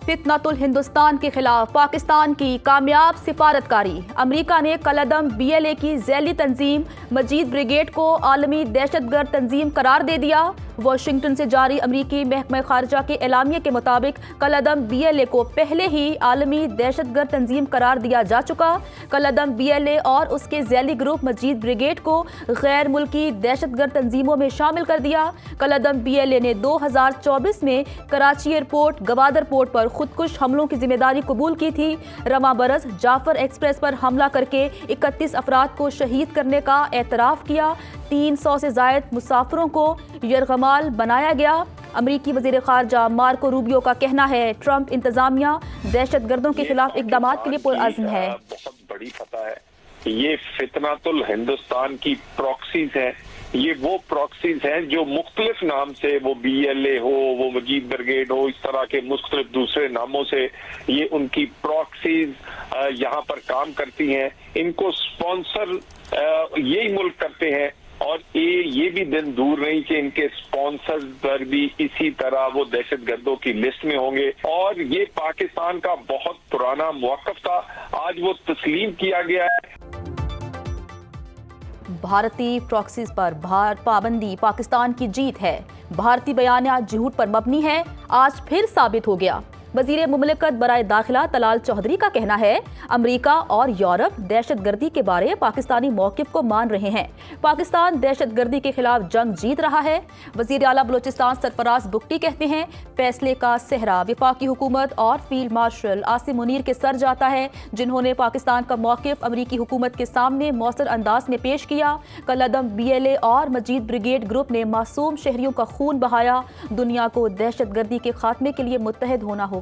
فتنۃ الہندوستان کے خلاف پاکستان کی کامیاب سفارتکاری۔ امریکہ نے کالعدم BLA کی ذیلی تنظیم مجید بریگیڈ کو عالمی دہشت گرد تنظیم قرار دے دیا۔ واشنگٹن سے جاری امریکی محکمہ خارجہ کے اعلامیے کے مطابق کالعدم BLA کو پہلے ہی عالمی دہشت گرد تنظیم قرار دیا جا چکا۔ کالعدم BLA اور اس کے ذیلی گروپ مجید بریگیڈ کو غیر ملکی دہشت گرد تنظیموں میں شامل کر دیا۔ کالعدم BLA نے 2024 میں کراچی ایئرپورٹ گوادر پورٹ پر خودکش حملوں کی ذمہ داری قبول کی تھی۔ رواں برس جعفر ایکسپریس پر حملہ کر کے 31 افراد کو شہید کرنے کا اعتراف کیا۔ 300 سے زائد مسافروں کو یرغمال بنایا گیا۔ امریکی وزیر خارجہ مارکو روبیو کا کہنا ہے ٹرمپ انتظامیہ دہشت گردوں کے خلاف اقدامات کے لیے پرعزم ہے۔ بہت بڑی فتح ہے۔ یہ فتنۃ الہندوستان کی پراکسیز ہیں، یہ وہ پراکسیز ہیں جو مختلف نام سے، وہ BLA ہو، وہ مجید بریگیڈ ہو، اس طرح کے مختلف دوسرے ناموں سے یہ ان کی پراکسیز یہاں پر کام کرتی ہیں۔ ان کو سپانسر یہی ملک کرتے ہیں، اور یہ بھی دن دور نہیں کہ ان کے سپانسرز پر بھی اسی طرح وہ دہشت گردوں کی لسٹ میں ہوں گے، اور یہ پاکستان کا بہت پرانا موقف تھا، آج وہ تسلیم کیا گیا ہے۔ بھارتی پراکسیز پر پابندی پاکستان کی جیت ہے۔ بھارتی بیانیہ جھوٹ پر مبنی ہے، آج پھر ثابت ہو گیا۔ وزیر مملکت برائے داخلہ طلال چودھری کا کہنا ہے امریکہ اور یورپ دہشت گردی کے بارے پاکستانی موقف کو مان رہے ہیں۔ پاکستان دہشت گردی کے خلاف جنگ جیت رہا ہے۔ وزیر اعلیٰ بلوچستان سرفراز بگٹی کہتے ہیں فیصلے کا صحرا وفاقی حکومت اور فیلڈ مارشل عاصم منیر کے سر جاتا ہے، جنہوں نے پاکستان کا موقف امریکی حکومت کے سامنے مؤثر انداز میں پیش کیا۔ کالعدم BLA اور مجید بریگیڈ گروپ نے معصوم شہریوں کا خون بہایا۔ دنیا کو دہشت گردی کے خاتمے کے لیے متحد ہونا ہوگا۔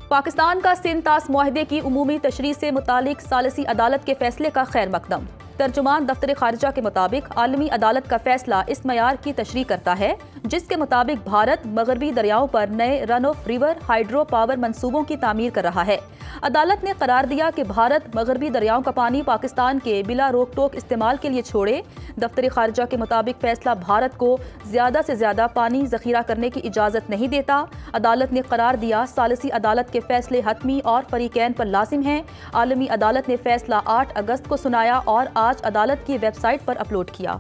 پاکستان کا سندھ طاس معاہدے کی عمومی تشریح سے متعلق ثالثی عدالت کے فیصلے کا خیر مقدم۔ ترجمان دفتر خارجہ کے مطابق عالمی عدالت کا فیصلہ اس معیار کی تشریح کرتا ہے جس کے مطابق بھارت مغربی دریاؤں پر نئے رن آف ریور ہائیڈرو پاور منصوبوں کی تعمیر کر رہا ہے۔ عدالت نے قرار دیا کہ بھارت مغربی دریاؤں کا پانی پاکستان کے بلا روک ٹوک استعمال کے لیے چھوڑے۔ دفتر خارجہ کے مطابق فیصلہ بھارت کو زیادہ سے زیادہ پانی ذخیرہ کرنے کی اجازت نہیں دیتا۔ عدالت نے قرار دیا ثالثی عدالت کے فیصلے حتمی اور فریقین پر لازم ہیں۔ عالمی عدالت نے فیصلہ 8 اگست کو سنایا اور آج عدالت کی ویب سائٹ پر اپلوڈ کیا۔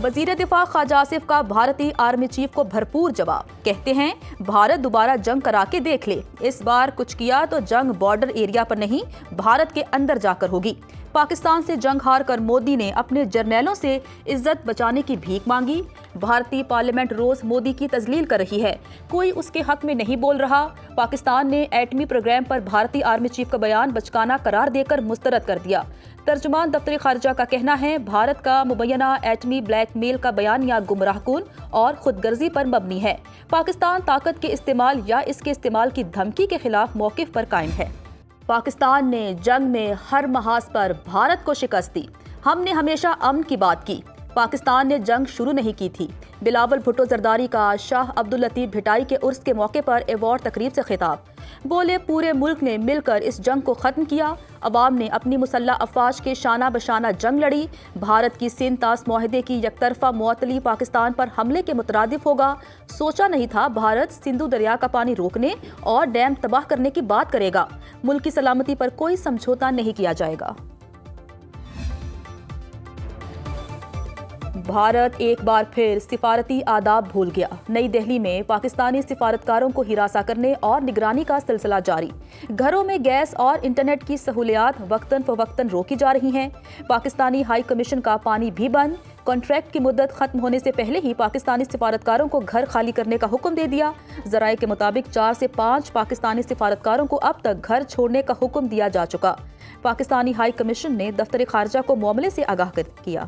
وزیر دفاع خواجہ آصف کا بھارتی آرمی چیف کو بھرپور جواب، کہتے ہیں بھارت دوبارہ جنگ کرا کے دیکھ لے، اس بار کچھ کیا تو جنگ بارڈر ایریا پر نہیں بھارت کے اندر جا کر ہوگی۔ پاکستان سے جنگ ہار کر مودی نے اپنے جرنیلوں سے عزت بچانے کی بھیک مانگی۔ بھارتی پارلیمنٹ روز مودی کی تذلیل کر رہی ہے، کوئی اس کے حق میں نہیں بول رہا۔ پاکستان نے ایٹمی پروگرام پر بھارتی آرمی چیف کا بیان بچکانہ قرار دے کر مسترد کر دیا۔ ترجمان دفتر خارجہ کا کہنا ہے بھارت کا مبینہ ایٹمی بلیک میل کا بیانیہ گمراہ کن اور خود غرضی پر مبنی ہے۔ پاکستان طاقت کے استعمال یا اس کے استعمال کی دھمکی کے خلاف موقف پر قائم ہے۔ پاکستان نے جنگ میں ہر محاذ پر بھارت کو شکست دی۔ ہم نے ہمیشہ امن کی بات کی، پاکستان نے جنگ شروع نہیں کی تھی۔ بلاول بھٹو زرداری کا شاہ عبداللطیف بھٹائی کے عرس کے موقع پر ایوارڈ تقریب سے خطاب، بولے پورے ملک نے مل کر اس جنگ کو ختم کیا، عوام نے اپنی مسلح افواج کے شانہ بشانہ جنگ لڑی۔ بھارت کی سندھ طاس معاہدے کی یک طرفہ معطلی پاکستان پر حملے کے مترادف ہوگا۔ سوچا نہیں تھا بھارت سندھو دریا کا پانی روکنے اور ڈیم تباہ کرنے کی بات کرے گا۔ ملک کی سلامتی پر کوئی سمجھوتا نہیں کیا جائے گا۔ بھارت ایک بار پھر سفارتی آداب بھول گیا۔ نئی دہلی میں پاکستانی سفارتکاروں کو ہراساں کرنے اور نگرانی کا سلسلہ جاری۔ گھروں میں گیس اور انٹرنیٹ کی سہولیات وقتاً فوقتاً روکی جا رہی ہیں۔ پاکستانی ہائی کمیشن کا پانی بھی بند۔ کانٹریکٹ کی مدت ختم ہونے سے پہلے ہی پاکستانی سفارتکاروں کو گھر خالی کرنے کا حکم دے دیا۔ ذرائع کے مطابق 4 سے 5 پاکستانی سفارتکاروں کو اب تک گھر چھوڑنے کا حکم دیا جا چکا۔ پاکستانی ہائی کمیشن نے دفتر خارجہ کو معاملے سے آگاہ کیا۔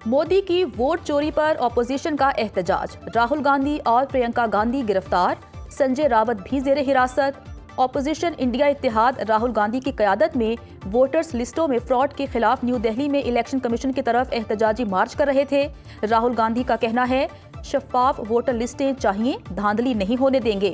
مودی کی ووٹ چوری پر اپوزیشن کا احتجاج، راہل گاندھی اور پرینکا گاندھی گرفتار، سنجے راوت بھی زیر حراست۔ اپوزیشن انڈیا اتحاد راہل گاندھی کی قیادت میں ووٹرز لسٹوں میں فراڈ کے خلاف نیو دہلی میں الیکشن کمیشن کی طرف احتجاجی مارچ کر رہے تھے۔ راہل گاندھی کا کہنا ہے شفاف ووٹر لسٹیں چاہیے، دھاندلی نہیں ہونے دیں گے۔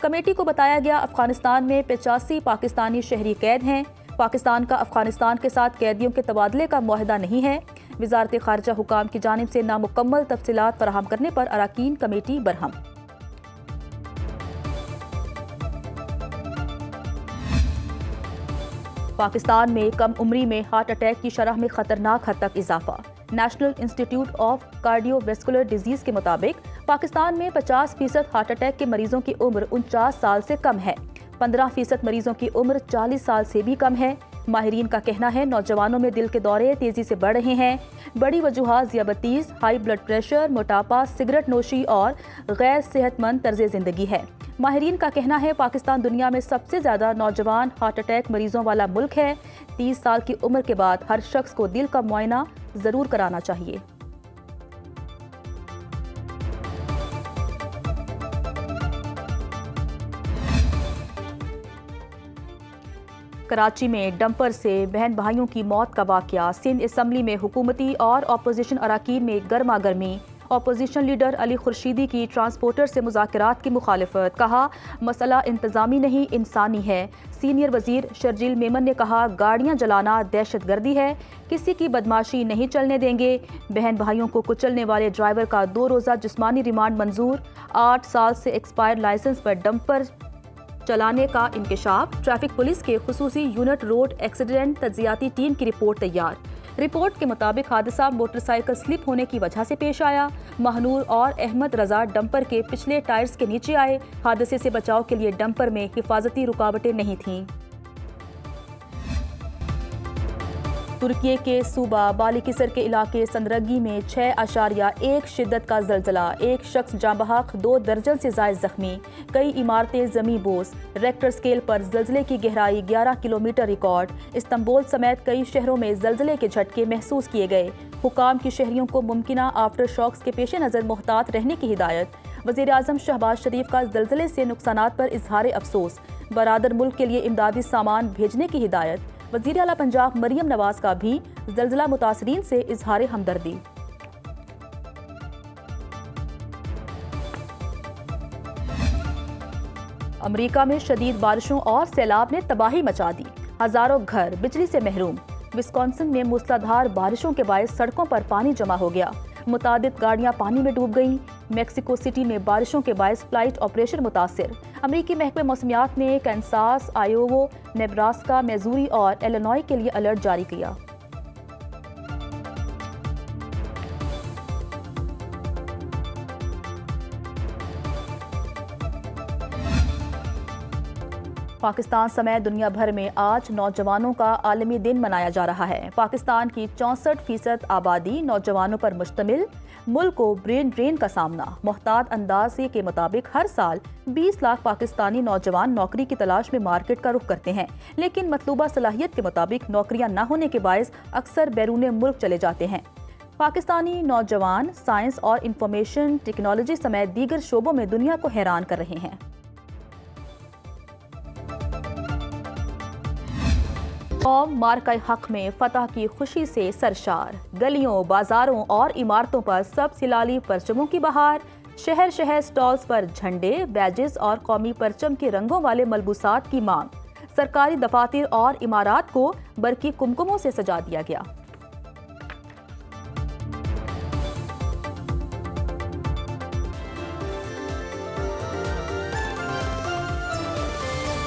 کمیٹی کو بتایا گیا افغانستان میں 85 پاکستانی شہری قید ہیں۔ پاکستان کا افغانستان کے ساتھ قیدیوں کے تبادلے کا معاہدہ نہیں ہے۔ وزارت خارجہ حکام کی جانب سے نامکمل تفصیلات فراہم کرنے پر اراکین کمیٹی برہم۔ پاکستان میں کم عمری میں ہارٹ اٹیک کی شرح میں خطرناک حد تک اضافہ۔ نیشنل انسٹی ٹیوٹ آف کارڈیو ویسکولر ڈیزیز کے مطابق پاکستان میں 50% ہارٹ اٹیک کے مریضوں کی عمر 49 سال سے کم ہے۔ 15% مریضوں کی عمر 40 سال سے بھی کم ہے۔ ماہرین کا کہنا ہے نوجوانوں میں دل کے دورے تیزی سے بڑھ رہے ہیں۔ بڑی وجوہات ذیابیطس، ہائی بلڈ پریشر، موٹاپا، سگریٹ نوشی اور غیر صحت مند طرز زندگی ہے۔ ماہرین کا کہنا ہے پاکستان دنیا میں سب سے زیادہ نوجوان ہارٹ اٹیک مریضوں والا ملک ہے۔ 30 سال کی عمر کے بعد ہر شخص کو دل کا معائنہ ضرور کرانا چاہیے۔ کراچی میں ڈمپر سے بہن بھائیوں کی موت کا واقعہ۔ سندھ اسمبلی میں حکومتی اور اپوزیشن اراکین میں گرما گرمی۔ اپوزیشن لیڈر علی خورشیدی کی ٹرانسپورٹر سے مذاکرات کی مخالفت، کہا مسئلہ انتظامی نہیں انسانی ہے۔ سینئر وزیر شرجیل میمن نے کہا گاڑیاں جلانا دہشت گردی ہے، کسی کی بدماشی نہیں چلنے دیں گے۔ بہن بھائیوں کو کچلنے والے ڈرائیور کا 2 روزہ جسمانی ریمانڈ منظور۔ 8 سال سے ایکسپائر لائسنس پر ڈمپر چلانے کا انکشاف۔ ٹریفک پولیس کے خصوصی یونٹ روڈ ایکسیڈنٹ تجزیاتی ٹیم کی رپورٹ تیار۔ رپورٹ کے مطابق حادثہ موٹر سائیکل سلپ ہونے کی وجہ سے پیش آیا۔ مہنور اور احمد رضا ڈمپر کے پچھلے ٹائرز کے نیچے آئے۔ حادثے سے بچاؤ کے لیے ڈمپر میں حفاظتی رکاوٹیں نہیں تھیں۔ ترکی کے صوبہ بالیکسر کے علاقے سندرگی میں 6.1 شدت کا زلزلہ، 1 شخص جاں بحق، 2 درجن سے زائد زخمی، کئی عمارتیں زمیں بوس۔ ریکٹر سکیل پر زلزلے کی گہرائی 11 کلومیٹر ریکارڈ۔ استنبول سمیت کئی شہروں میں زلزلے کے جھٹکے محسوس کیے گئے۔ حکام کی شہریوں کو ممکنہ آفٹر شاکس کے پیش نظر محتاط رہنے کی ہدایت۔ وزیر اعظم شہباز شریف کا زلزلے سے نقصانات پر اظہار افسوس، برادر ملک کے لیے امدادی سامان بھیجنے کی ہدایت۔ وزیر اعلیٰ پنجاب مریم نواز کا بھی زلزلہ متاثرین سے اظہار ہمدردی۔ امریکہ میں شدید بارشوں اور سیلاب نے تباہی مچا دی، ہزاروں گھر بجلی سے محروم۔ وسکونسن میں موسلادھار بارشوں کے باعث سڑکوں پر پانی جمع ہو گیا، متعدد گاڑیاں پانی میں ڈوب گئیں۔ میکسیکو سٹی میں بارشوں کے باعث فلائٹ آپریشن متاثر۔ امریکی محکمہ موسمیات نے کینساس، آئیووا، نیبراسکا، میزوری اور ایلینوائے کے لیے الرٹ جاری کیا۔ پاکستان سمیت دنیا بھر میں آج نوجوانوں کا عالمی دن منایا جا رہا ہے۔ پاکستان کی 64% آبادی نوجوانوں پر مشتمل۔ ملک کو برین ڈرین کا سامنا۔ محتاط اندازے کے مطابق ہر سال 20 لاکھ پاکستانی نوجوان نوکری کی تلاش میں مارکیٹ کا رخ کرتے ہیں، لیکن مطلوبہ صلاحیت کے مطابق نوکریاں نہ ہونے کے باعث اکثر بیرون ملک چلے جاتے ہیں۔ پاکستانی نوجوان سائنس اور انفارمیشن ٹیکنالوجی سمیت دیگر شعبوں میں دنیا کو حیران کر رہے ہیں۔ قوم مارکہ حق میں فتح کی خوشی سے سرشار۔ گلیوں، بازاروں اور عمارتوں پر سبز ہلالی پرچموں کی بہار۔ شہر شہر سٹالز پر جھنڈے، بیجز اور قومی پرچم کے رنگوں والے ملبوسات کی مانگ۔ سرکاری دفاتر اور عمارات کو برقی کمکموں سے سجا دیا گیا۔